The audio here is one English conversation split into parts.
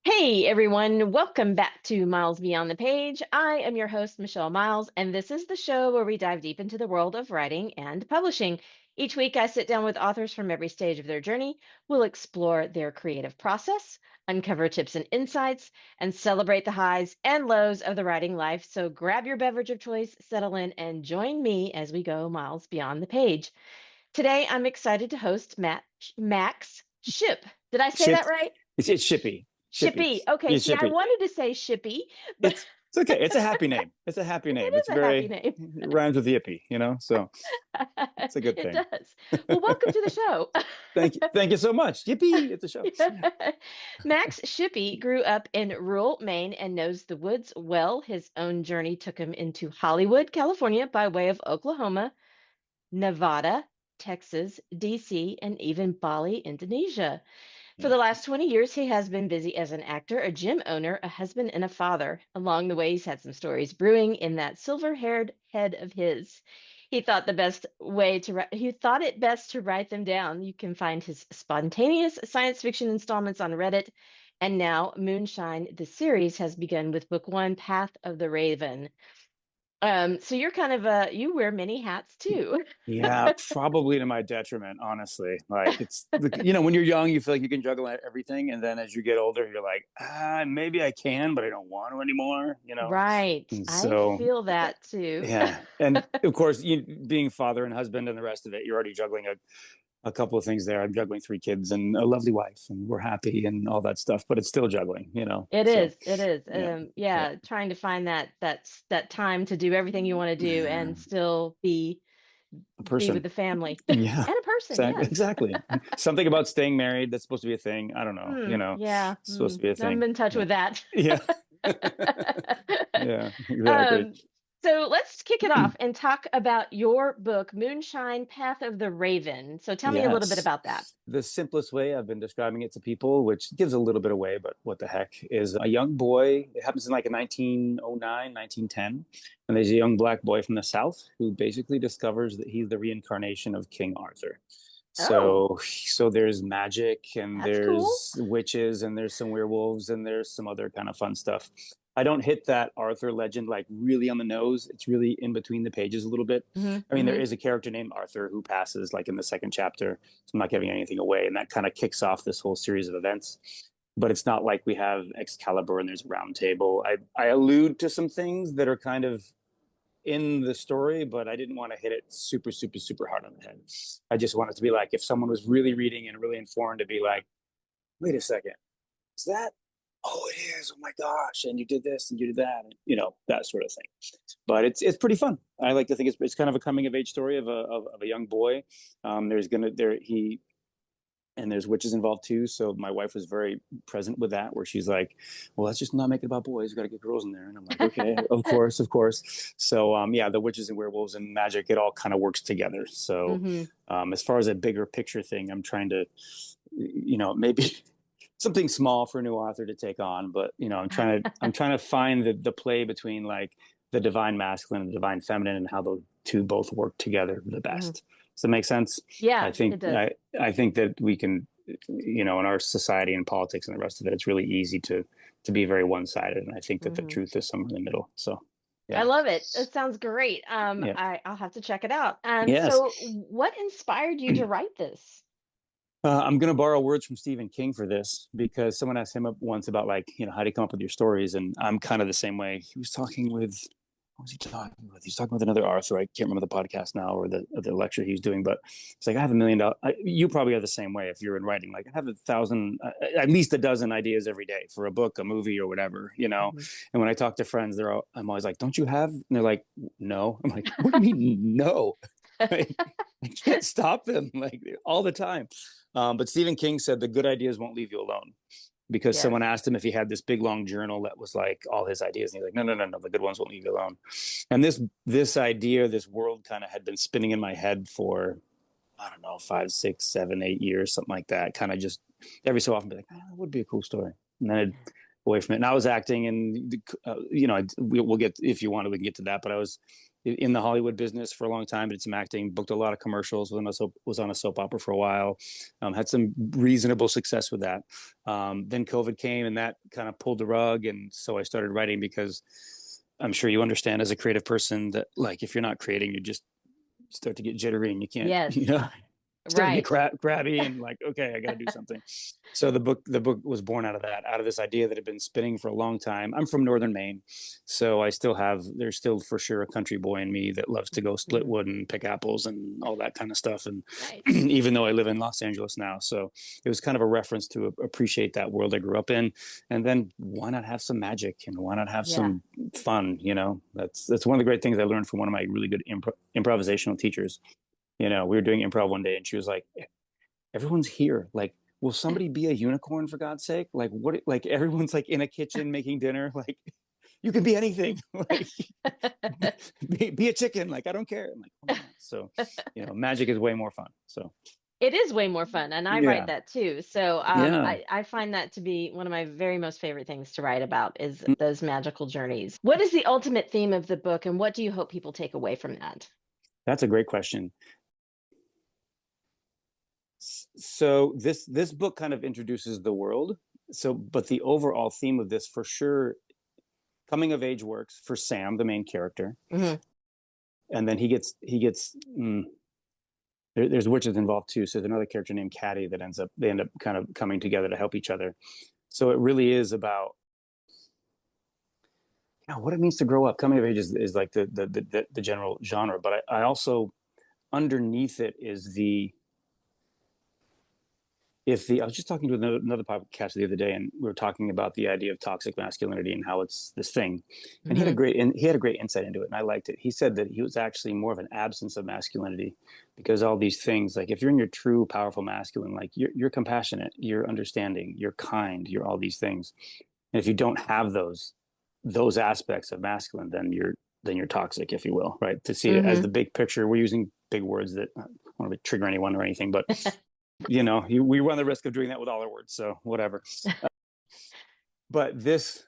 Hey everyone, welcome back to Miles Beyond the Page. I am your host, Michelle Miles, and this is the show where we dive deep into the world of writing and publishing. Each week, I sit down with authors from every stage of their journey. We'll explore their creative process, uncover tips and insights, and celebrate the highs and lows of the writing life. So grab your beverage of choice, settle in, and join me as we go miles beyond the page. Today, I'm excited to host Max Ship. Did I say Ship. that right? It's Shippee. Shippee. Shippy. Okay. Yeah, See, I Shippee. wanted to say Shippy, but It's okay. It's a happy name. It's a happy it name. It's is a happy very name. it rhymes with yippee, so it's a good It thing. does. Well, welcome to the show. Thank you. Thank you so much. Yippee at the show. Yeah. Max Shippey grew up in rural Maine and knows the woods well. His own journey took him into Hollywood, California, by way of Oklahoma, Nevada, Texas, DC, and even Bali, Indonesia. For Yeah. the last 20 years, he has been busy as an actor, a gym owner, a husband, and a father. Along the way, he's had some stories brewing in that silver-haired head of his. He thought it best to write them down. You can find his spontaneous science fiction installments on Reddit. And now Moonshine, the series, has begun with book one, Path of the Raven. So you're kind of you wear many hats too. Yeah, probably to my detriment, honestly. Like when you're young, you feel like you can juggle everything, and then as you get older, you're like, maybe I can, but I don't want to anymore. Right. And I so, feel that too. yeah, and of course, being father and husband and the rest of it, you're already juggling a couple of things there. I'm juggling three kids and a lovely wife, and we're happy and all that stuff, but it's still juggling. It So, is. It is. yeah, yeah, Yeah, trying to find that time to do everything you want to do yeah. and still A be with person. the family Yeah, and a person. exactly. Yes. Exactly. Something about staying married that's supposed to be a thing. I don't know. Yeah. It's supposed to be a I'm thing. in touch Yeah. with that. Yeah. Yeah, exactly. Um, so let's kick it off and talk about your book, Moonshine, Path of the Raven. So tell me a little bit Yes. about that. The simplest way I've been describing it to people, which gives a little bit away, but what the heck, is a young boy. It happens in like a 1909, 1910. And there's a young black boy from the South who basically discovers that he's the reincarnation of King Arthur. Oh, So there's magic and that's cool. there's witches and there's some werewolves and there's some other kind of fun stuff. I don't hit that Arthur legend like really on the nose. It's really in between the pages a little bit. I mean, there Hmm. is a character named Arthur who passes like in the second chapter. So I'm not giving anything away. And that kind of kicks off this whole series of events. But it's not like we have Excalibur and there's a round table. I allude to some things that are kind of in the story, but I didn't want to hit it super, super, super hard on the head. I just wanted to be like, if someone was really reading and really informed, to be like, wait a second, is that? Oh, it is. Oh my gosh! And you did this and you did that, and that sort of thing. But it's pretty fun. I like to think it's kind of a coming of age story of a young boy. There's gonna there he and there's witches involved too. So my wife was very present with that, where she's like, "Well, let's just not make it about boys. We got to get girls in there." And I'm like, "Okay, of course, of course." So yeah, the witches and werewolves and magic, it all kind of works together. So Hmm. as far as a bigger picture thing, I'm trying to, maybe something small for a new author to take on, but I'm trying to find the play between like the divine masculine and the divine feminine and how those two both work together the Hmm. best. Does that make sense? I Yeah, it think does. I think that we can, in our society and politics and the rest of it, it's really easy to be very one sided, and I think that the Hmm. truth is somewhere in the middle. So, I yeah, love it. It sounds great. yeah, I'll have to check it out. yes. So what inspired you to write this? I'm going to borrow words from Stephen King for this because someone asked him once about like, how do you come up with your stories? And I'm kind of the same way. He was talking with, what was he talking with? He's talking with another author. I can't remember the podcast now or the lecture he was doing, but it's like, I have $1 million. You probably are the same way if you're in writing. Like I have 1,000, at least a dozen ideas every day for a book, a movie or whatever. Hmm. And when I talk to friends, I'm always like, don't you have? And they're like, no. I'm like, what do you mean no? I can't stop them like all the time. But Stephen King said the good ideas won't leave you alone because Yes. someone asked him if he had this big long journal that was like all his ideas, and he's like, no, no, no, no, the good ones won't leave you alone. And this idea, this world kind of had been spinning in my head for, I don't know, 5, 6, 7, 8 years, something like that. Kind of just every so often be like, that would be a cool story. And then away from it. And I was acting, and we'll get, if you want, we can get to that. But I was in the Hollywood business for a long time, did some acting, booked a lot of commercials, was on a soap opera for a while, had some reasonable success with that. Then COVID came, and that kind of pulled the rug. And so I started writing, because I'm sure you understand, as a creative person, that like, if you're not creating, you just start to get jittery, and you can't, Yes. start to get Right. crabby, and like, okay, I got to do something. So the book was born out of that, out of this idea that had been spinning for a long time. I'm from northern Maine, so there's still for sure a country boy in me that loves to go split wood and pick apples and all that kind of stuff. And Nice. even though I live in Los Angeles now, so it was kind of a reference to appreciate that world I grew up in. And then why not have some magic, and why not have some fun? That's one of the great things I learned from one of my really good improvisational teachers. We were doing improv one day, and she was like, everyone's here. Like, will somebody be a unicorn, for God's sake? Like, what? Like, everyone's like in a kitchen making dinner. Like, you can be anything. Like, be a chicken. Like, I don't care. I'm like, oh, so, magic is way more fun. So It is way more fun, and I write yeah, that too. So yeah. I find that to be one of my very most favorite things to write about is those magical journeys. What is the ultimate theme of the book, and what do you hope people take away from that? That's a great question. So this book kind of introduces the world. So, but the overall theme of this, for sure, coming of age works for Sam, the main character, and then there's witches involved too. So there's another character named Caddy that they end up kind of coming together to help each other. So it really is about what it means to grow up. Coming of age is like the general genre, but I also, underneath it is I was just talking to another podcast the other day, and we were talking about the idea of toxic masculinity and how it's this thing. And he had a great insight into it, and I liked it. He said that he was actually more of an absence of masculinity, because all these things, like if you're in your true powerful masculine, like you're compassionate, you're understanding, you're kind, you're all these things. And if you don't have those aspects of masculine, then you're toxic, if you will, right? To see it as the big picture. We're using big words that I don't want to trigger anyone or anything, but we run the risk of doing that with all our words, so whatever. But this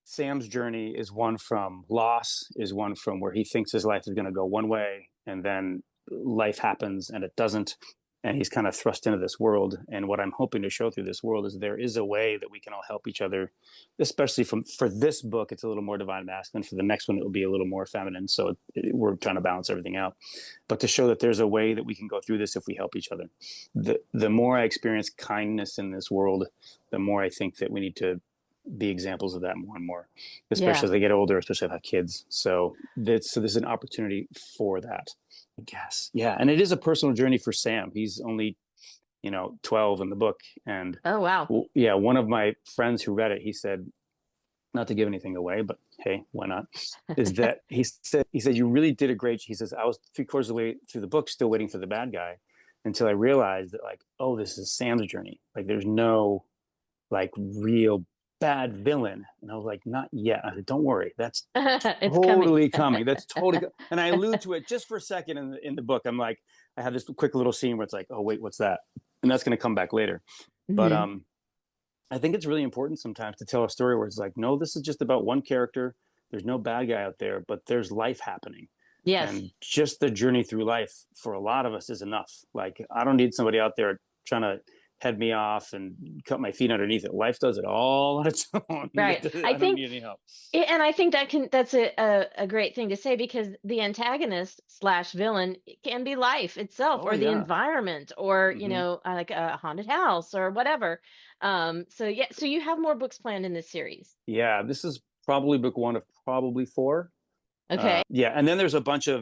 Sam's journey is one from loss, is one from where he thinks his life is going to go one way, and then life happens and it doesn't, and he's kind of thrust into this world. And what I'm hoping to show through this world is there is a way that we can all help each other, especially for this book. It's a little more divine masculine. For the next one, it will be a little more feminine. So we're trying to balance everything out, but to show that there's a way that we can go through this if we help each other. The more I experience kindness in this world, the more I think that we need to be examples of that more and more, especially as they get older, especially if I have kids. So there's an opportunity for that, I guess. Yeah. And it is a personal journey for Sam. He's only 12 in the book. And Oh, wow. yeah, one of my friends who read it, he said, not to give anything away, but hey, why not? Is that he said, you really did a great. He says, I was 3/4 of the way through the book, still waiting for the bad guy, until I realized that, like, oh, this is Sam's journey. Like, there's no like real bad villain. And I was like, not yet. I said, don't worry, that's It's coming. totally coming. That's totally and I allude to it just for a second in the book. I'm like, I have this quick little scene where it's like, oh wait, what's that? And that's going to come back later. But I think it's really important sometimes to tell a story where it's like, no, this is just about one character. There's no bad guy out there, but there's life happening. Yes. And just the journey through life for a lot of us is enough. Like, I don't need somebody out there trying to head me off and cut my feet underneath it. Life does it all on its own. Right. I don't need any help. And I think that's a great thing to say, because the antagonist slash villain can be life itself, Oh or the yeah. environment, or like a haunted house or whatever. So yeah, so you have more books planned in this series. Yeah, this is probably book one of probably four. Okay. Yeah, and then there's a bunch of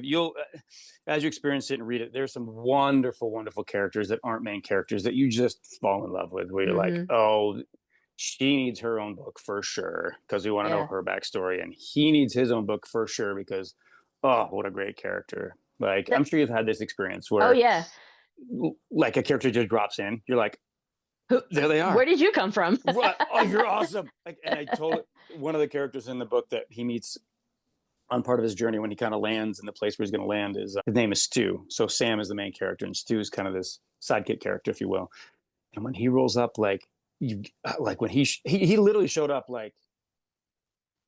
as you experience it and read it, there's some wonderful, wonderful characters that aren't main characters that you just fall in love with. Where you're like, oh, she needs her own book for sure because we want to know Yeah. her backstory, and he needs his own book for sure because, oh, what a great character! Like, I'm sure you've had this experience Oh where, yeah. like, a character just drops in, you're like, Who? there they Where are. did you come from? Right. Oh, you're awesome! Like, and I told one of the characters in the book that he meets on part of his journey when he kind of lands in the place where he's going to land is his name is Stu. So Sam is the main character, and Stu is kind of this sidekick character, if you will. And when he rolls up, like, you like when he literally showed up like,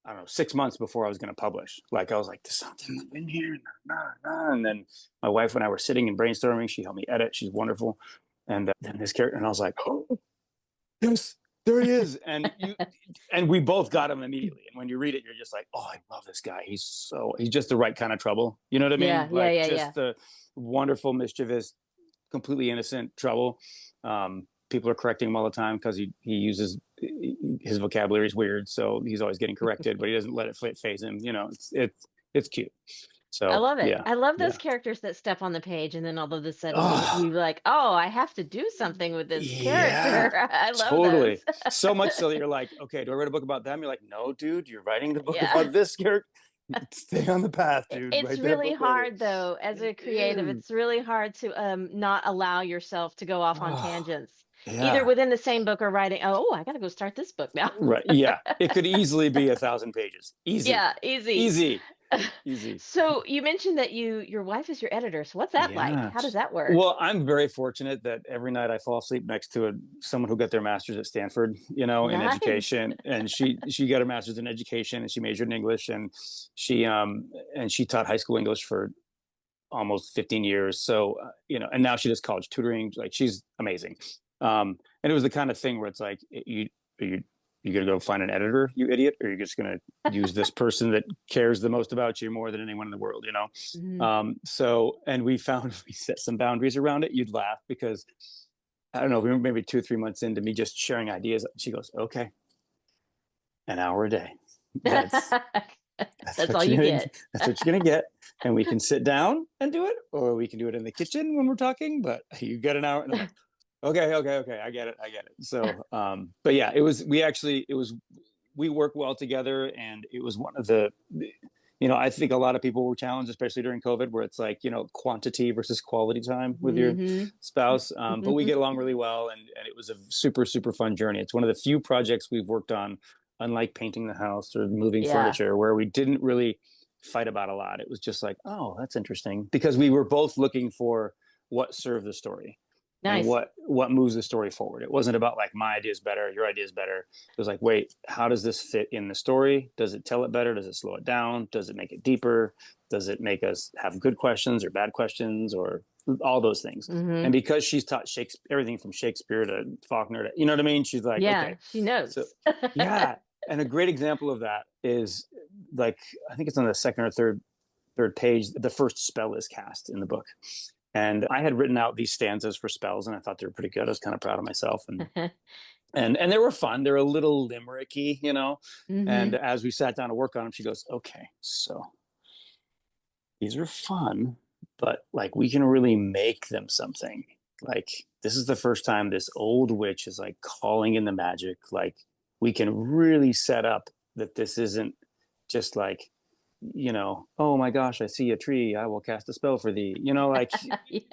I don't know, 6 months before I was going to publish. Like I was like, there's something in here. Nah, nah. And then my wife and I were sitting and brainstorming. She helped me edit. She's wonderful. And then this character, and I was like, oh, yes, there he is. And we both got him immediately. And when you read it, you're just like, oh, I love this guy. He's just the right kind of trouble. You know what I mean? Yeah, yeah, Like yeah, yeah. just the wonderful, mischievous, completely innocent trouble. People are correcting him all the time because he uses his vocabulary is weird, so he's always getting corrected, but he doesn't let it phase him. You know, it's cute. I So love it. yeah, I love those yeah. characters that step on the page and then all of a sudden you Oh, like, oh, I have to do something with this yeah, character. I love totally. those. So much so that you're like, okay, do I write a book about them? You're like, no, dude, you're writing the book Yeah. about this character. Stay on the path, dude. It's Write that really book later. hard though, as It a creative, is. it's really hard to not allow yourself to go off on Oh, tangents, either yeah. within the same book or writing. Oh, I gotta go start this book now. Right. Yeah. It could easily be 1,000 pages. Easy. Yeah, easy. Easy. Easy. So you mentioned that your wife is your editor. So what's that like? Yeah. How does that work? Well, I'm very fortunate that every night I fall asleep next to someone who got their master's at Stanford, in Nice. education. And she got her master's in education and she majored in English and she taught high school English for almost 15 years. So, and now she does college tutoring. Like she's amazing. And it was the kind of thing where it's like, you gonna go find an editor, you idiot, or you're just gonna use this person that cares the most about you more than anyone in the world. Mhm. So, and we set some boundaries around it. You'd laugh because I don't know, we were maybe 2 or 3 months into me just sharing ideas. She goes, okay, an hour a day. That's that's That's what all you're you gonna get. that's what you're gonna get. And we can sit down and do it, or we can do it in the kitchen when we're talking, but you get an hour. And I'm like, okay, okay, okay, I get it, I get it. So but yeah, we work well together, and it was one of the I think a lot of people were challenged, especially during COVID, where it's like, quantity versus quality time with your Hmm. spouse. But we get along really well, and it was a super, super fun journey. It's one of the few projects we've worked on, unlike painting the house or moving Yeah. furniture, where we didn't really fight about a lot. It was just like, oh, that's interesting, because we were both looking for what served the story and Nice. what moves the story forward. It wasn't about like my idea is better, your idea is better. It was like, wait, how does this fit in the story? Does it tell it better? Does it slow it down? Does it make it deeper? Does it make us have good questions or bad questions, or all those things? Hmm. And because she's taught Shakespeare, everything from Shakespeare to Faulkner to, you know what I mean? She's like, Yeah, okay, she so knows. yeah. And a great example of that is, like, I think it's on the second or third page, the first spell is cast in the book. And I had written out these stanzas for spells, and I thought they were pretty good. I was kind of proud of myself, and they were fun. They were a little limericky. And Hmm. as we sat down to work on them, she goes, "Okay, so these are fun, but like we can really make them something. Like this is the first time this old witch is like calling in the magic. Like we can really set up that this isn't just like, oh my gosh, I see a tree, I will cast a spell for thee. Like,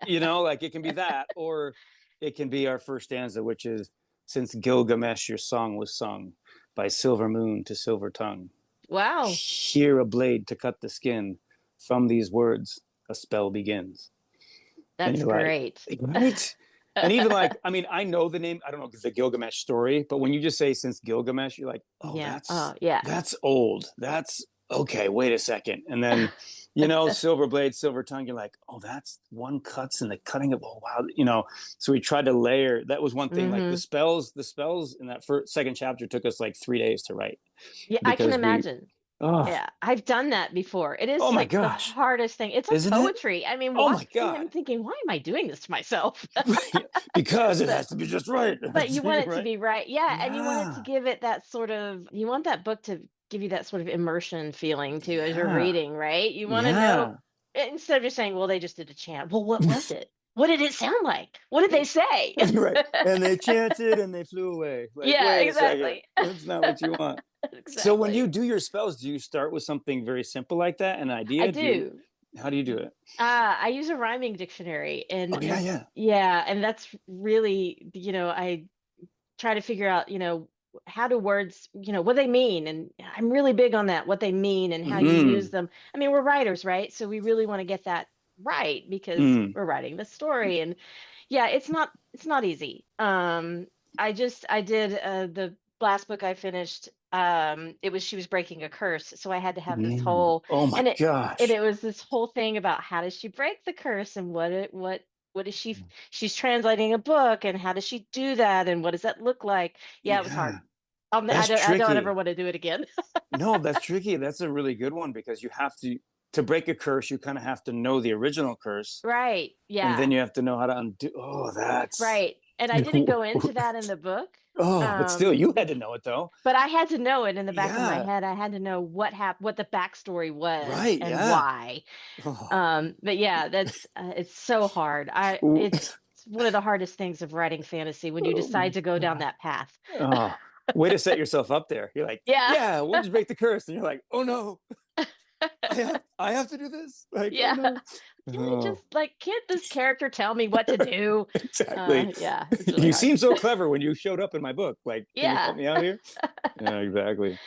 Yeah. like it can be that, or it can be our first stanza, which is, since Gilgamesh your song was sung by silver moon to silver tongue, Wow. here a blade to cut the skin. From these words, a spell begins. And That's you're like, great. right? And even like, I mean, I know the name, I don't know the Gilgamesh story, but when you just say since Gilgamesh, you're like, oh, Yeah. that's Oh, yeah. that's old. That's okay, wait a second. And then, silver blade, silver tongue, you're like, oh, that's one cuts and the cutting of, oh wow. So we tried to layer. That was one thing, like Hmm. the spells in that second chapter took us like 3 days to write, Yeah, I can because imagine. oh, Yeah, I've done that before. It oh is my like the gosh, hardest thing. It's like isn't it? poetry. I mean, Oh my watching it God. and thinking, why am I doing this to myself? Because it But has to be just right. It has but to you be want it to right. be right. Yeah, and you want it to Yeah. give it that sort of, you want that book to give you that sort of immersion feeling too as you're Yeah. reading, right? You want to know, Yeah. instead of just saying, well, they just did a chant. Well, what was it? What did it sound like? What did they say? Right. And they chanted and they flew away. Like, Yeah, wait a second. exactly. That's not what you want. So when you Exactly. do your spells, do you start with something very simple like that, an I idea? do. How do you do it? I use a rhyming dictionary Oh yeah, and yeah. yeah, and that's really, I try to figure out, how do words, what they mean. And I'm really big on that, what they mean and how you use Mm. them. I mean, we're writers, right? So we really want to get that right because Mm. we're writing the story. And yeah, it's not easy. I did the last book I finished. She was breaking a curse, so I had to have this whole Oh my and gosh. it was this whole thing about how does she break the curse and what is she's translating a book and how does she do that and what does that look like? Yeah, it was hard. Yeah, that's I don't ever tricky. want to do it again. No, that's tricky. That's a really good one because you have to break a curse, you kind of have to know the original curse, Right. and then Yeah. you have to know how to undo. Oh, that's Right. And I didn't go into that in the book. oh, but still, you had to Bec know it though. but I had to know it in the back of my Yeah, head. I had to know what the backstory was right. and Yeah. why. Oh. But yeah, that's it's so hard. It's one of the hardest things of writing fantasy when you Oh my decide to go down God. that path. Oh, way to set yourself up there. You're like, Yeah. yeah, we'll just break the curse, and you're like, oh no, I have to do this. Like, oh Yeah. no. Can I Oh, just like can't this character tell me what to do? exactly. Yeah, it's really You hard. seem so clever when you showed up in my book. Like, can you Yeah. help me out here? Yeah, exactly.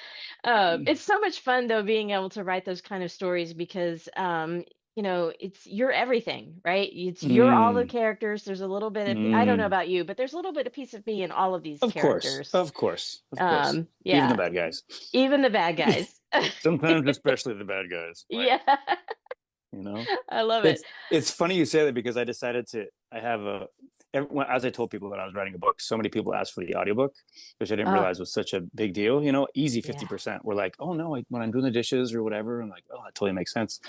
It's so much fun though being able to write those kind of stories because it's you're everything, right? You're all the Mm, characters. There's a little bit of I don't know mm. about you, but there's a little bit of piece of me in all of these Of course, characters. of course, of course. Even the Yeah, bad guys. even the bad guys. Sometimes, especially the bad guys. Like, Yeah, you know, I love it. it's funny you say that because I decided to. I have a. As I told people that I was writing a book, so many people asked for the audiobook, which I didn't Oh, realize was such a big deal. Easy yeah. 50%. We're like, oh no, when I'm doing the dishes or whatever, I'm like, oh, that totally makes sense.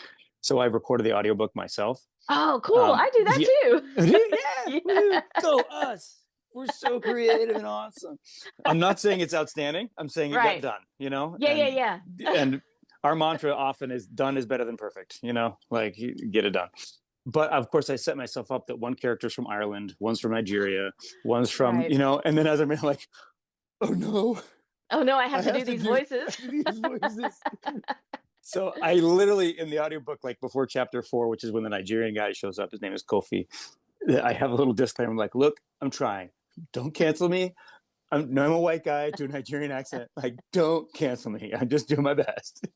So I recorded the audiobook myself. Oh, cool. I do that Yeah, too. yeah, Yeah. woo, go us. We're so creative and awesome. I'm not saying it's outstanding. I'm saying it got Right. done, Yeah, yeah, yeah. and our mantra often is done is better than perfect, like you get it done. But of course I set myself up that one character's from Ireland, one's from Nigeria, one's from, Right. and then as I'm like, oh no, Oh no, I I have to do have to these do I voices. have to do these voices. So I literally in the audiobook, like before chapter 4, which is when the Nigerian guy shows up, his name is Kofi. I have a little disclaimer. I'm like, look, I'm trying. Don't cancel me. I'm a white guy to a Nigerian accent. Like, don't cancel me. I'm just doing my best.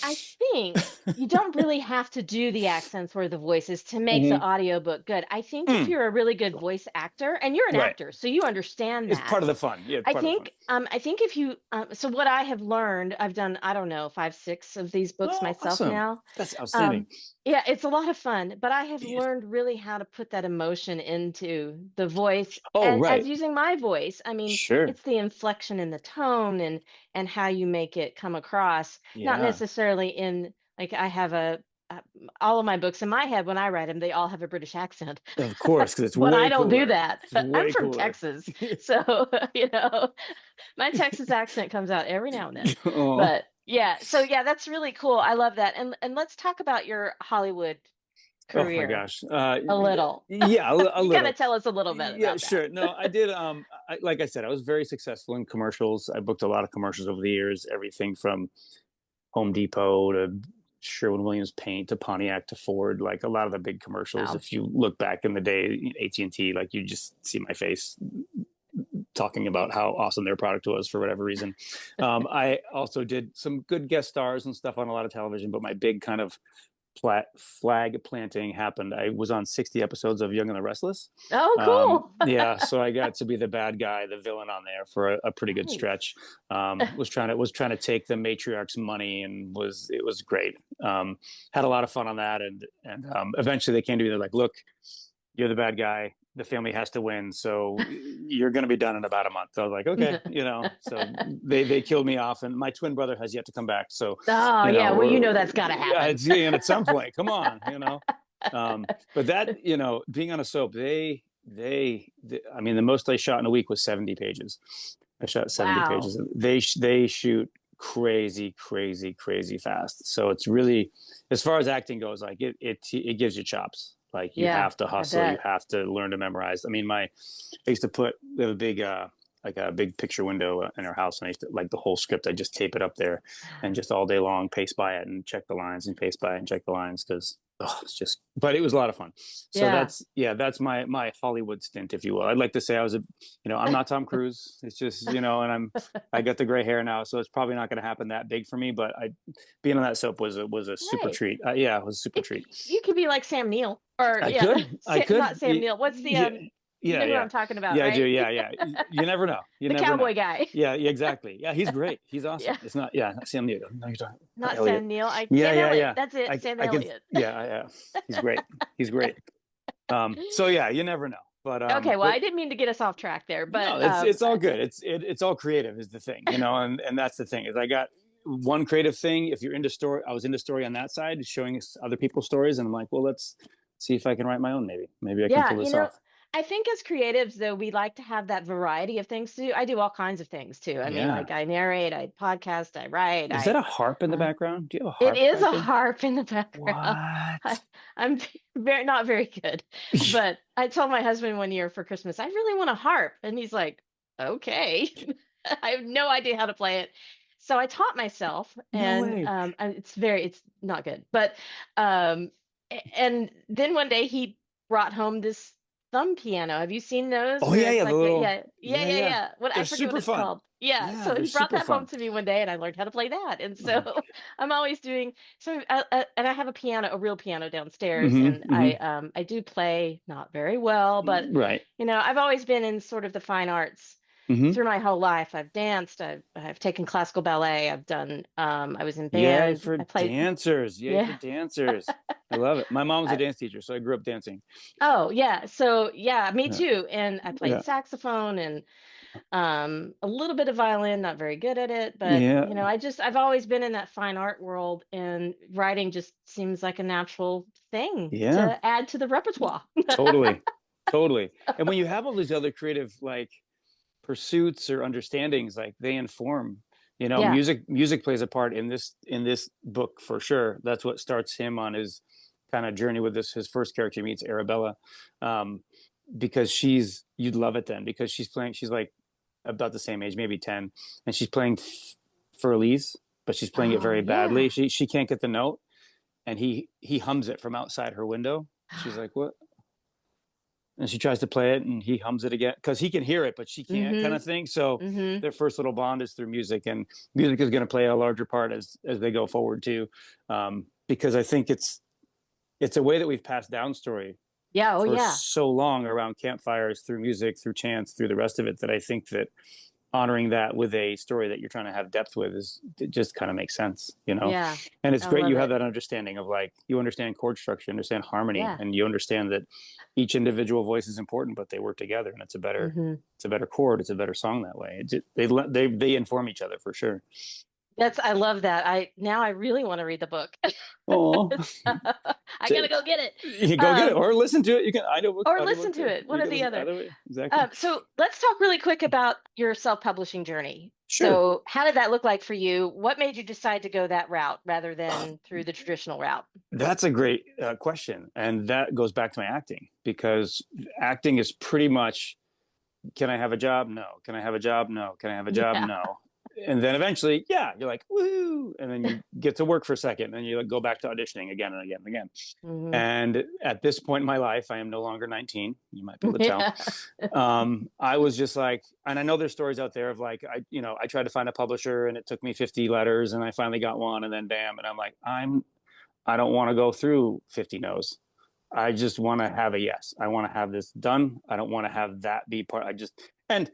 I think you don't really have to do the accents or the voices to make the Mm-hmm. audiobook good. I think if Mm, you're a really good voice actor, and you're an right. actor, so you understand It's that. part of the fun. Yeah, it's part of the fun. I think if you so what I have learned, I've done, I don't know, 5, 6 of these books Oh, myself awesome. now. That's outstanding. Um, yeah, it's a lot of fun, but I have Yeah. learned really how to put that emotion into the voice Oh, as right. using my voice. I mean, Sure. it's the inflection in the tone and how you make it come across, not Yeah. necessarily in like I have uh, all of my books in my head when I write them, they all have a British accent. Of course, because it's But I way don't do cooler. that. It's I'm way from cooler. Texas. So, my Texas accent comes out every now and then. Oh, But yeah, so yeah, that's really cool. I love that. And let's talk about your Hollywood oh my career gosh. a little. Yeah, a You got to little. tell us a little bit Yeah, about that. sure. No, I did. Like I said, I was very successful in commercials. I booked a lot of commercials over the years, everything from Home Depot to Sherwin-Williams Paint to Pontiac to Ford, like a lot of the big commercials. Wow. If you look back in the day, AT&T, like you just see my face talking about how awesome their product was for whatever reason. I also did some good guest stars and stuff on a lot of television, but my big kind of flag planting happened. I was on 60 episodes of Young and the Restless. Oh, cool. Yeah, so I got to be the bad guy, the villain on there for a pretty good Nice. stretch. Was trying to take the matriarch's money and it was great. Had a lot of fun on that, and eventually they came to me. They're like, "Look, you're the bad guy. The family has to win, so you're going to be done in about a month." So I was like, okay, So they killed me off, and my twin brother has yet to come back. So, Oh, yeah. Well, that's got to happen. and at some point, come on. But that being on a soap, I mean, the most I shot in a week was 70 pages. I shot 70 Wow. pages. They shoot crazy, crazy, crazy fast. So it's really, as far as acting goes, like it gives you chops. Like you Yeah, have to I hustle, you bet. have to learn to memorize. I mean, I used to we have a big like a big picture window in our house, and I used to, like, the whole script, I just tape it up there and just all day long pace by it and check the lines and pace by it and check the lines because it's just. But it was a lot of fun. So Yeah. that's my Hollywood stint, if you will. I'd like to say I was I'm not Tom Cruise. It's just and I got the gray hair now, so it's probably not going to happen that big for me. But being on that soap was a super Hey, treat. Yeah, it was a super treat. you could be like Sam Neill or I yeah, could, I not could. Sam Neill. What's the Yeah. You Yeah, know who yeah, I'm talking about, yeah. I do. right? Yeah, yeah. You never know. You The never know. cowboy guy. Yeah, yeah, exactly. Yeah, he's great. He's Yeah. awesome. It's not. Yeah, not Sam Neill. No, you're talking Not Elliot. Sam Neill. Yeah, Sam yeah, Elliott. yeah. That's it. Sam I can. Elliott. Yeah, yeah. He's great. He's great. So yeah, you never know. Okay, well, But I didn't mean to get us off track there, but no, it's all good. It's all creative is the thing, you know, and that's the thing is I got one creative thing. If you're into story, I was into story on that side, showing other people's stories, and I'm like, well, let's see if I can write my own. Maybe I can yeah, pull this off. I think as creatives, though, we like to have that variety of things to do. I do all kinds of things too. I mean, Yeah. like I narrate, I podcast, I write, Is that a harp in the uh, background? Do you have a it harp is a back there? harp in the background. I, What? I'm not very good, but I told my husband one year for Christmas, I really want a harp, and he's like, okay. I have no idea how to play it. So I taught myself, No and way. it's not good. But um, and then one day he brought home this thumb piano. Have you seen those Oh where yeah, it's yeah, the like, little yeah, yeah. yeah. What They're I forget what super it's fun. called. Yeah. Yeah, So they're he brought super that home fun. to me one day, and I learned how to play that. And Oh my so I'm always doing so. And I have a piano, a real piano God. downstairs, and Mm-hmm. I do play not very well, but Right. I've always been in sort of the fine arts Mm-hmm. through my whole life. I've danced, I've taken classical ballet, I've done I was in Yay band, for I played dancers. Yay for yeah. dancers. I love it. My mom was a I, dance teacher, so I grew up dancing. oh yeah, so yeah, me Yeah. too. And I played Yeah. saxophone and a little bit of violin, not very good at it, but Yeah. I've always been in that fine art world, and writing just seems like a natural thing Yeah. to add to the repertoire. Totally. Totally. And when you have all these other creative like pursuits or understandings, like they inform, you know, Yeah. music plays a part in this book for sure. That's what starts him on his kind of journey with this. His first character meets Arabella. Um, because you'd love it then because she's like about the same age, maybe 10, and she's playing Furley's, but she's playing it Oh very yeah. badly. She can't get the note, and he hums it from outside her window. She's like, "What?" And she tries to play it, and he hums it again because he can hear it, but she can't, kind Mm-hmm. of thing. So Mm-hmm. their first little bond is through music, and music is going to play a larger part as they go forward too, because I think it's a way that we've passed down story Yeah, oh for yeah. so long around campfires, through music, through chants, through the rest of it, that I think that honoring that with a story that you're trying to have depth with is it just kind of makes sense, you know. Yeah. And it's I great love you have it. that understanding of like you understand chord structure, you understand harmony, Yeah. and you understand that each individual voice is important, but they work together, and Hmm. it's a better chord, it's a better song that way. They inform each other for sure. I love that. I really want to read the book. Oh, I gotta go get it. you go get it Um, or listen to it. You can or audiobook listen to too. it, one You or can the listen other. either way. Exactly. So let's talk really quick about your self-publishing journey. Sure. So how did that look like for you? What made you decide to go that route rather than through the traditional route? That's a great question. And that goes back to my acting because acting is pretty much, can I have a job? No. Can I have a job? No. Can I have a job? Yeah. No. And then eventually, yeah, you're like, woo. And then you get to work for a second and you go back to auditioning again and again and again. Hmm. And at this point in my life, I am no longer 19. You might be able to tell. Yeah. I was just like, and I know there's stories out there of like, I tried to find a publisher and it took me 50 letters and I finally got one and then bam. And I'm like, I don't want to go through 50 no's. I just want to have a yes. I want to have this done. I don't want to have that be part. And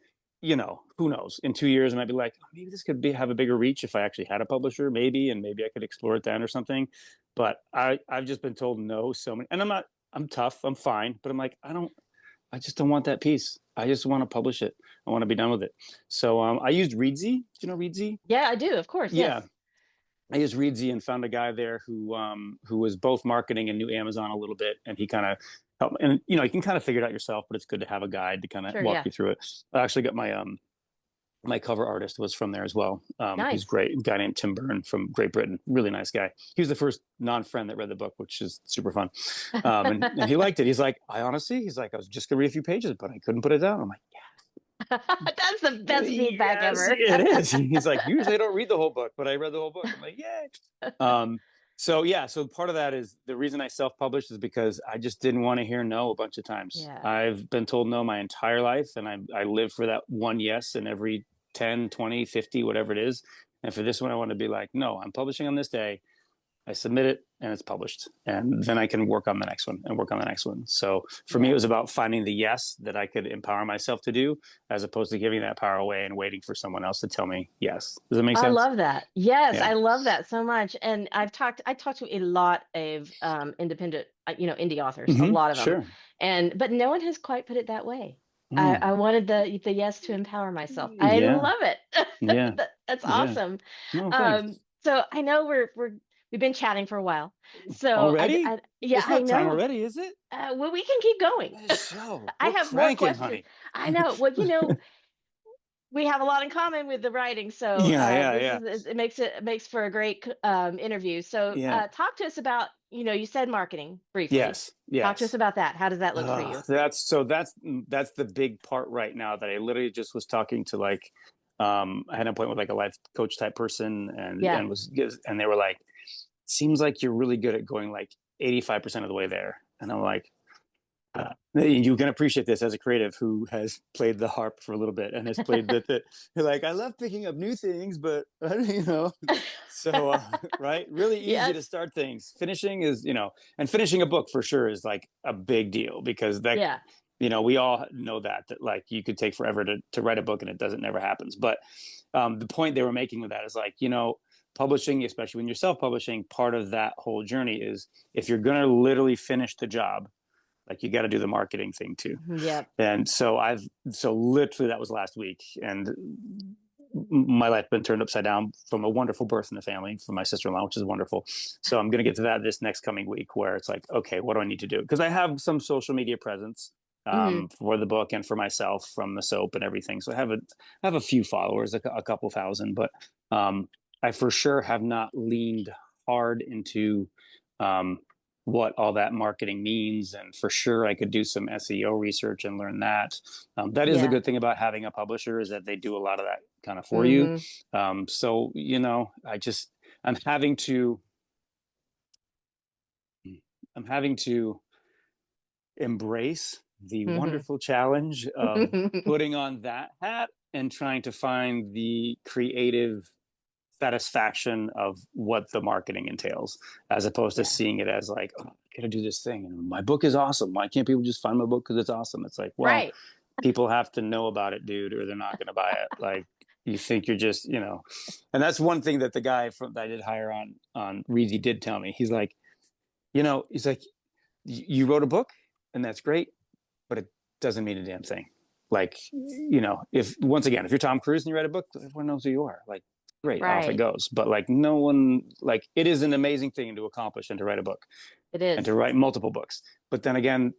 who knows? In 2 years, I might be like, oh, maybe this could have a bigger reach if I actually had a publisher, maybe, and maybe I could explore it then or something. But I've just been told no so many, and I'm tough, I'm fine, but I'm like, I just don't want that piece. I just want to publish it. I want to be done with it. So I used Reedsy. Do you know Reedsy? Yeah, I do, of course, yes. Yeah, I used Reedsy and found a guy there who was both marketing and knew Amazon a little bit, and he kind of helped. And you can kind of figure it out yourself, but it's good to have a guide to kind of Sure, walk yeah. you through it. I actually got my cover artist was from there as well. He's Nice. great, a guy named Tim Byrne from Great Britain, really nice guy. He was the first non-friend that read the book, which is super fun, and he liked it. He's like, I was just gonna read a few pages, but I couldn't put it down. I'm like, That's the best feedback yes, ever. it is. He's like, usually I don't read the whole book, but I read the whole book. I'm like, yay. So yeah, so part of that is the reason I self-published is because I just didn't want to hear no a bunch of times. Yeah. I've been told no my entire life, and I live for that one yes in every 10, 20, 50, whatever it is. And for this one, I want to be like, no, I'm publishing on this day. I submit it and it's published. And then I can work on the next one and work on the next one. So for me, it Yeah. was about finding the yes that I could empower myself to do, as opposed to giving that power away and waiting for someone else to tell me yes. Does that make I sense? love that. Yes, Yeah. I love that so much. And I talked to a lot of independent, indie authors, a lot of them. Sure. But no one has quite put it that way. I Mm. wanted the yes to empower myself. I Yeah. love it. Yeah. That's Yeah. awesome. No, thanks. So I know we've been chatting for a while. So Already? yeah, It's I not time know. already, is it? Well, we can keep going. This show. I We're have more cranking, questions. honey. I know. Well, we have a lot in common with the writing, so Yeah, yeah, yeah. it makes for a great interview. So Yeah. talk to us about, you said marketing briefly. Yes. Talk to us Yes. about that. How does that look for you? That's the big part right now that I literally just was talking to, like, I had an appointment with like a life coach type person, Yeah. and they were like, seems like you're really good at going like 85% of the way there. And I'm like, you can appreciate this as a creative who has played the harp for a little bit and has played you're like, I love picking up new things, but so right, really easy to Yes. start things. Finishing is, and finishing a book for sure is like a big deal, because that, Yeah. we all know that like you could take forever to write a book and it doesn't never happens. But the point they were making with that is like, publishing, especially when you're self-publishing, part of that whole journey is, if you're going to literally finish the job, like, you got to do the marketing thing too. Yep. And so literally that was last week, and my life been turned upside down from a wonderful birth in the family from my sister-in-law, which is wonderful. So I'm going to get to that this next coming week, where it's like, okay, what do I need to do? Because I have some social media presence Hmm. for the book and for myself from the soap and everything. So I have a few followers, a couple thousand, but I for sure have not leaned hard into um, what all that marketing means. And for sure, I could do some SEO research and learn that. That is the Yeah. good thing about having a publisher, is that they do a lot of that kind of for you. Hmm. So, I'm having to, I'm having to embrace the Hmm. wonderful challenge of putting on that hat and trying to find the creative satisfaction of what the marketing entails, as opposed to Yeah. seeing it as like, oh, I gotta do this thing and my book is awesome, why can't people just find my book because it's awesome? It's like, well, Right. people have to know about it, dude, or they're not going to buy it. Like, you think you're just, and that's one thing that the guy that I did hire on Reezy did tell me. He's like, he's like, you wrote a book and that's great, but it doesn't mean a damn thing. Like, if, once again, if you're Tom Cruise and you write a book, everyone knows who you are. Like, great, off it Right. goes. But like, no one, like, it is an amazing thing to accomplish and to write a book It and is. to write multiple books. But then again,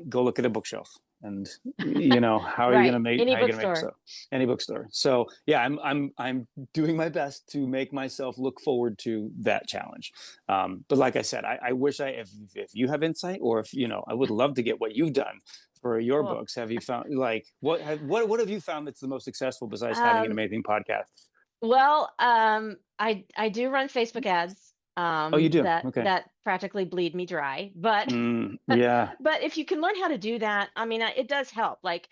go look at a bookshelf, and Right. how Any are you going to make bookstore. so any bookstore. So yeah, I'm doing my best to make myself look forward to that challenge. But like I said, I wish if you have insight, or if I would love to get what you've done for your Cool. books. Have you found, like, what have you found that's the most successful, besides having an Um, amazing podcast? Well, I do run Facebook ads Oh, you do? Okay. that practically bleed me dry, but Yeah. but if you can learn how to do that, I mean, it does help. Like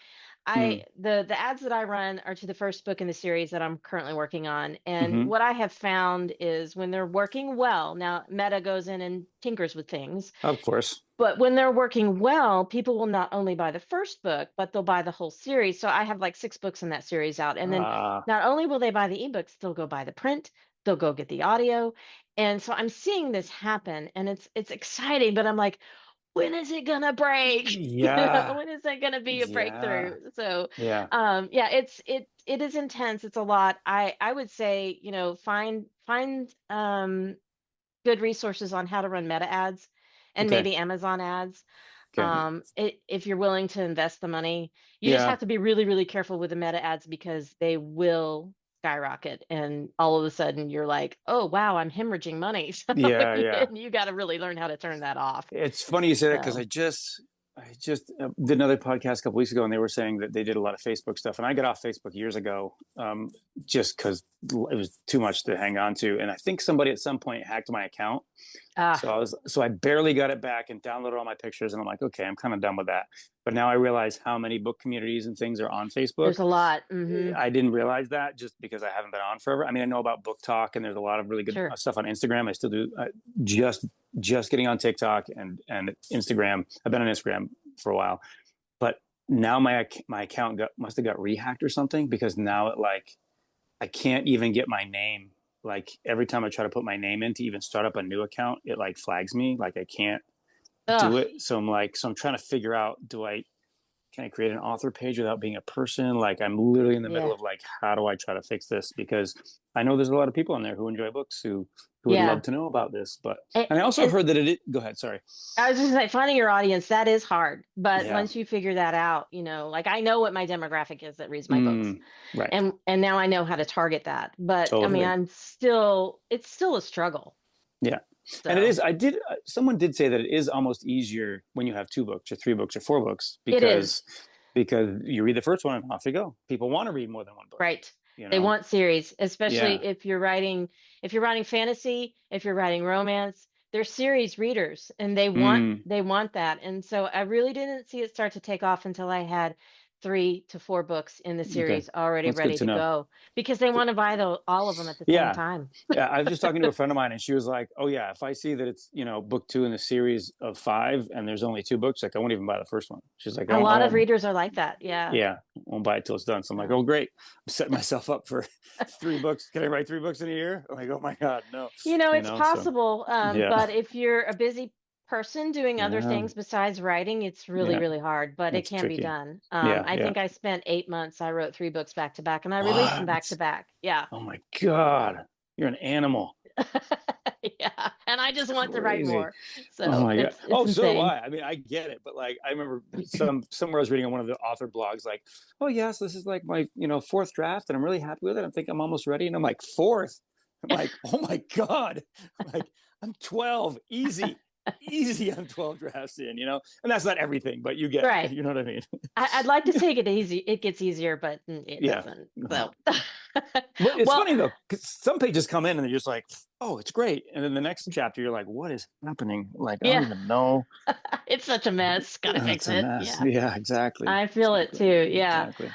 Mm, the ads that I run are to the first book in the series that I'm currently working on, and mm-hmm. what I have found is when they're working well, now Meta goes in and tinkers with things, Of course. but when they're working well, people will not only buy the first book, but they'll buy the whole series. So I have like 6 books in that series out. And then uh not only will they buy the ebooks, they'll go buy the print, they'll go get the audio. And so I'm seeing this happen and it's exciting, but I'm like, when is it gonna break? yeah, When is it gonna be a yeah, breakthrough? So yeah. yeah, it is intense. It's a lot. I would say, find good resources on how to run meta ads and Okay. maybe Amazon ads. Okay. If you're willing to invest the money, you just Yeah. have to be really, really careful with the meta ads because they will skyrocket. And all of a sudden you're like, oh, wow, I'm hemorrhaging money. So Yeah. Yeah. you got to really learn how to turn that off. It's funny you say that, because So, I just did another podcast a couple weeks ago, and they were saying that they did a lot of Facebook stuff, and I got off Facebook years ago, just because it was too much to hang on to, and I think somebody at some point hacked my account, Ah, So I barely got it back and downloaded all my pictures, and I'm like, okay, I'm kind of done with that. But now I realize how many book communities and things are on Facebook. there's a lot. Hmm. I didn't realize that just because I haven't been on forever. I mean, I know about booktok, and there's a lot of really good Sure. stuff on Instagram. I still do. Just just getting on TikTok and Instagram. I've been on Instagram for a while, but now my account must have got rehacked or something, because now it like I can't even get my name. Like every time I try to put my name in to even start up a new account, it like flags me. Like I can't Ugh. do it. So I'm trying to figure out, can I create an author page without being a person? Like I'm literally in the middle Yeah. of like, how do I try to fix this? Because I know there's a lot of people on there who enjoy books who would Yeah. love to know about this. But And, and I also and heard that go ahead, sorry. I was just like, finding your audience, that is hard. But Yeah. once you figure that out, like I know what my demographic is that reads my books. Right. And now I know how to target that. But I mean, Totally. it's still a struggle. Yeah. And it So is, someone did say that it is almost easier when you have two books or three books or four books, it is. because you read the first one and off you go. People want to read more than one book, Right. you They know? want series, Yeah. especially if you're writing fantasy, if you're writing romance, they're series readers and Mm, they want that. And so I really didn't see it start to take off until I had 3 to 4 books in the okay. series already That's good ready to to know. go because they want to buy all of them at the same Yeah. time. Yeah. I was just talking to a friend of mine, and she was like, oh, yeah, if I see that it's, book two in the series of five and there's only two books, like I won't even buy the first one. She's like, A I lot of won't, readers are like that. Yeah. yeah, I won't buy it till it's done. So I'm like, So. oh, great. I'm setting myself up for 3 books. Can I write 3 books in a year? I'm like, oh my God, no, It's so possible, yeah, but if you're a busy person doing other yeah, things besides writing, it's really, yeah, really hard, but it that's can be tricky. done. Yeah, I yeah. think I spent 8 months. I wrote 3 books back to back, and I released them back to What? back. Yeah. Oh my God. You're an animal. Yeah. And I It's just want to write crazy. more. Oh So my God. it's Oh, so do insane. I. I mean, I get it, but like I remember somewhere I was reading on one of the author blogs, like, oh yes, this is like my, fourth draft and I'm really happy with it. I think I'm almost ready. And I'm like, fourth? I'm like, oh my God. I'm like, I'm 12. Easy. Easy. I'm 12 drafts in. And that's not everything, but Right. you know what I mean? I'd like to say it gets easier, but it Yeah. doesn't. So, No. But it's well, funny though, because some pages come in and they're just like, oh, it's great. And then the next chapter, you're like, what is happening? Like, I don't yeah, even know. it's such a mess. Gotta fix It's a it. mess. Yeah. Yeah, exactly. I feel it Exactly. too. Yeah. Exactly.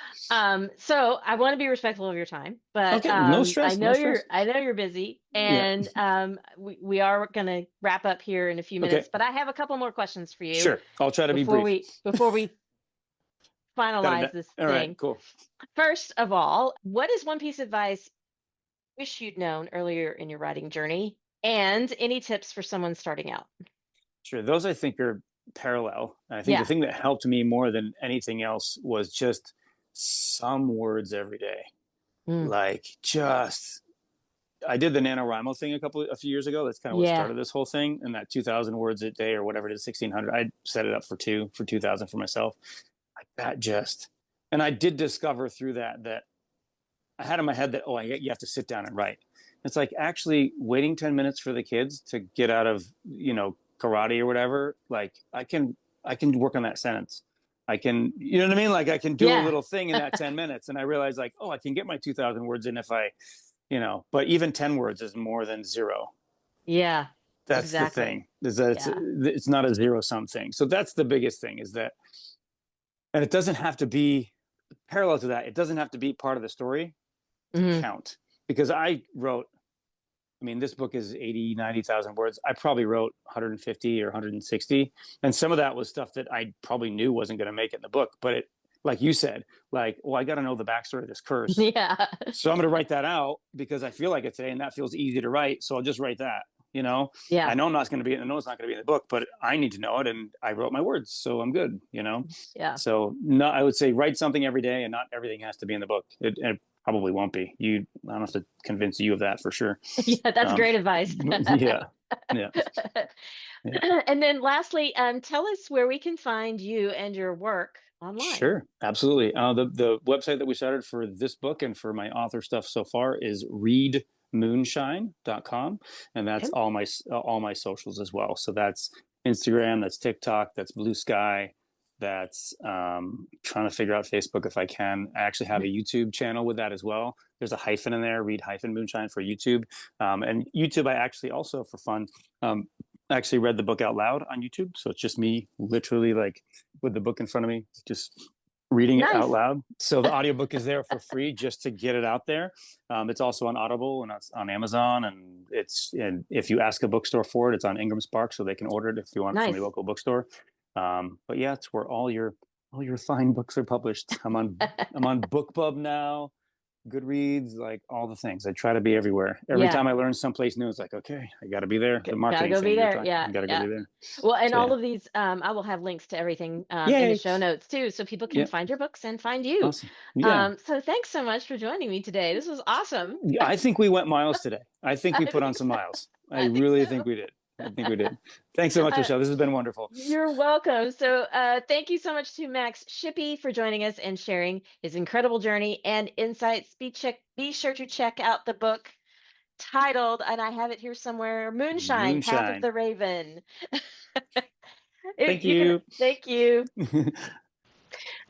So I want to be respectful of your time, but Okay. No stress. No stress. I know you're busy, Yeah. and we are going to wrap up here in a few Okay. minutes. But I have a couple more questions for you Sure. I'll try to be brief. before we Got finalize it. this All right. thing. Cool. First of all, what is one piece of advice you wish you'd known earlier in your writing journey, and any tips for someone starting out? Sure. Those I think are parallel. And I think the Yeah. thing that helped me more than anything else was just some words every day. Mm. Like just I did the NaNoWriMo thing a few years ago. That's kind of what Yeah. started this whole thing. And that 2,000 words a day or whatever it is, 1,600. I set it up for 2,000 for myself. Like that just, and I did discover through that I had in my head that, you have to sit down and write. It's like actually waiting 10 minutes for the kids to get out of, karate or whatever. Like I can work on that sentence. I can, you know what I mean? Like I can do a Yeah. little thing in that 10 minutes. And I realized like, I can get my 2,000 words in if but even 10 words is more than zero. Yeah. That's the Exactly. thing, is that Yeah. it's not a zero sum thing. So that's the biggest thing, is that, and it doesn't have to be parallel to that. It doesn't have to be part of the story to Hmm. count, because this book is 80, 90,000 words. I probably wrote 150 or 160. And some of that was stuff that I probably knew wasn't going to make it in the book. But like you said, like, well, I got to know the backstory of this curse. Yeah. So I'm going to write that out because I feel like it today and that feels easy to write. So I'll just write that, Yeah. I know it's not going to be in the book, but I need to know it. And I wrote my words. So I'm good, Yeah. So no, I would say write something every day, and not everything has to be in the book. It probably won't be. I don't have to convince you of that for sure. Yeah, that's Um, great advice. yeah, yeah, yeah. And then lastly, tell us where we can find you and your work online. Sure, absolutely. The website that we started for this book and for my author stuff so far is readmoonshine.com, and that's Okay. all my socials as well. So that's Instagram, that's TikTok, that's Blue Sky, that's trying to figure out Facebook if I can. I actually have a YouTube channel with that as well. There's a hyphen in there, read hyphen moonshine for YouTube. And YouTube, I actually also, for fun, actually read the book out loud on YouTube. So it's just me literally like with the book in front of me, just reading it out Nice. loud. So the audiobook is there for free just to get it out there. It's also on Audible and it's on Amazon, and if you ask a bookstore for it, it's on Ingram Spark, so they can order it if you want it from Nice. your local bookstore. But yeah, it's where all your fine books are published. I'm on BookBub now, Goodreads, like all the things. I try to be everywhere. Every Yeah. time I learn someplace new, it's like, okay, I got to be there. The Gotta marketing go be thing you're there. talking, Yeah. I got to go Yeah. be there. Well, and So all yeah, of these, I will have links to everything in the yay, show notes too, so people can yeah, find your books and find you. awesome, yeah. So thanks so much for joining me today. This was awesome. I think we went miles today. I think I we put on think some so. miles. I I think really think so. we did. I think we did. Thanks so much, Uh, Michelle. This has been wonderful. you're welcome. So, thank you so much to Max Shippee for joining us and sharing his incredible journey and insights. Be sure to check out the book titled, and I have it here somewhere, Moonshine, Path of Moonshine. the Raven. Thank You can you. thank you.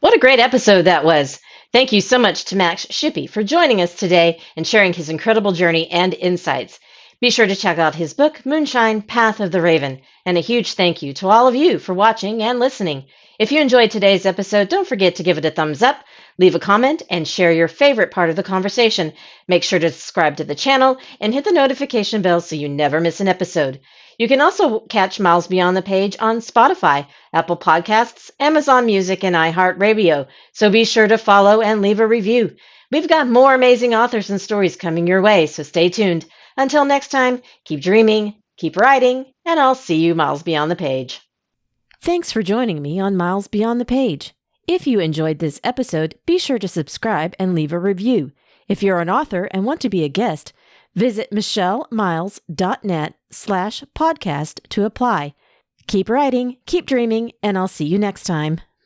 What a great episode that was. Thank you so much to Max Shippee for joining us today and sharing his incredible journey and insights. Be sure to check out his book, Moonshine, Path of the Raven. And a huge thank you to all of you for watching and listening. If you enjoyed today's episode, don't forget to give it a thumbs up, leave a comment, and share your favorite part of the conversation. Make sure to subscribe to the channel and hit the notification bell so you never miss an episode. You can also catch Miles Beyond the Page on Spotify, Apple Podcasts, Amazon Music, and iHeartRadio. So be sure to follow and leave a review. We've got more amazing authors and stories coming your way, so stay tuned. Until next time, keep dreaming, keep writing, and I'll see you miles beyond the page. Thanks for joining me on Miles Beyond the Page. If you enjoyed this episode, be sure to subscribe and leave a review. If you're an author and want to be a guest, visit michellemiles.net/podcast to apply. Keep writing, keep dreaming, and I'll see you next time.